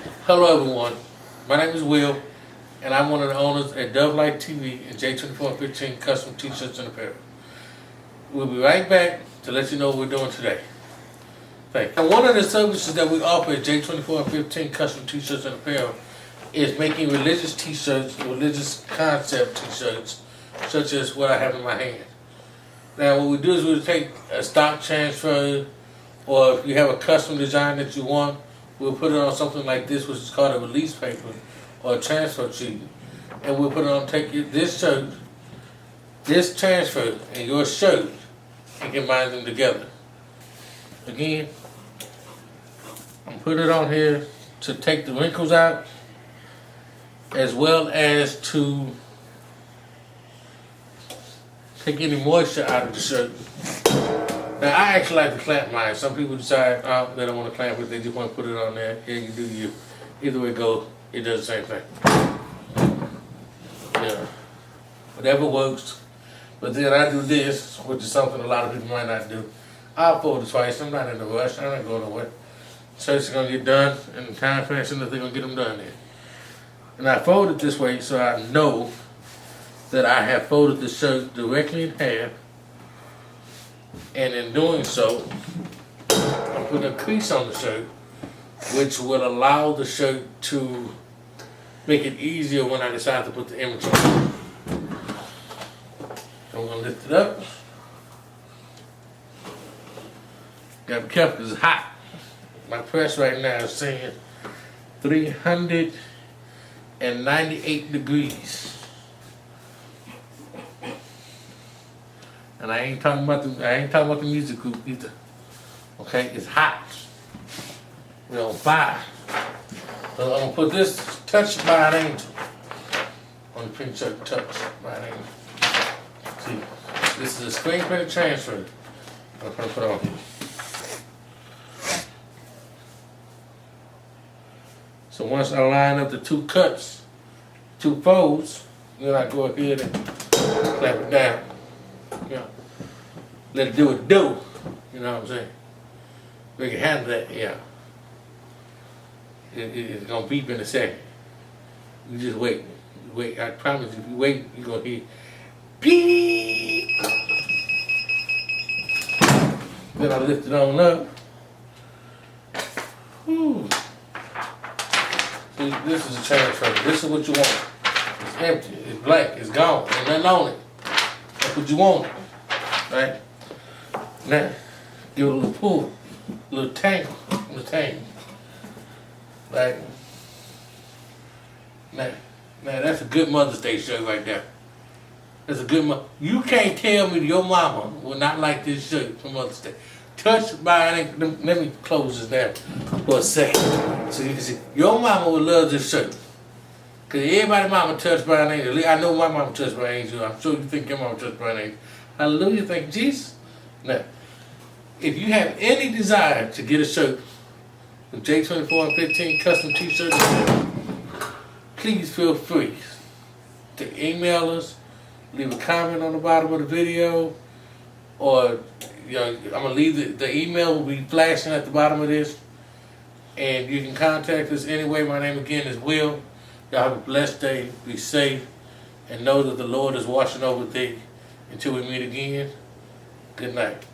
Hello everyone, my name is Will, and I'm one of the owners at Dove Light TV and J2415 Custom T-Shirts and Apparel. We'll be right back to let you know what we're doing today. Thank you. And one of the services that we offer at J2415 Custom T-Shirts and Apparel is making religious T-shirts, religious concept T-shirts, such as what I have in my hand. Now what we do is we'll take a stock transfer, or if you have a custom design that you want, we'll put it on something like this, which is called a release paper or a transfer sheet. And we'll put it on, take this shirt, this transfer, and your shirt, and combine them together. Again, I'm putting it on here to take the wrinkles out, as well as to take any moisture out of the shirt. Now, I actually like to clamp mine. Some people decide they don't want to clamp it, they just want to put it on there. Here, you do you. Either way it goes, it does the same thing. Yeah, whatever works. But then I do this, which is something a lot of people might not do. I'll fold it twice. I'm not in a rush. I'm not going nowhere. Shirts are going to get done in the time fashion that they're going to get them done in. And I fold it this way so I know that I have folded the shirt directly in half. And in doing so, I'm putting a crease on the shirt, which will allow the shirt to make it easier when I decide to put the image on. So I'm going to lift it up. Gotta be careful because it's hot. My press right now is saying 398 degrees. And I ain't talking about the music group either. Okay, it's hot. We're on fire. So I'm gonna put this Touched by an Angel on the pink shirt. Touched by an Angel. See, this is a screen print transfer. I'm gonna put on here. So once I line up the two cuts, two folds, then I go ahead and clap it down. Yeah. Let it do what it do. You know what I'm saying? We can handle that, yeah. It's gonna beep in a second. You just wait. Wait, I promise if you wait, you're gonna hear beep. Then I lift it on up. Whew. See, this is a transfer. This is what you want. It's empty, it's black, it's gone, there's nothing on it. That's what you want, right? Now, give it a little pull, a little tangle, right? Now that's a good Mother's Day shirt right there. That's a good You can't tell me your mama will not like this shirt for Mother's Day. Touched by an Angel. Let me close this down for a second, so you can see. Your mama would love this shirt. Because everybody's mama touched by an angel. I know my mama touched by an angel. I'm sure you think your mama touched by an angel. Hallelujah, thank you, Jesus. Now, if you have any desire to get a shirt with J2415 Custom T-Shirts, please feel free to email us, leave a comment on the bottom of the video, or I'm going to leave the email will be flashing at the bottom of this, and you can contact us anyway. My name again is Will. Y'all have a blessed day, be safe, and know that the Lord is watching over thee. Until we meet again, good night.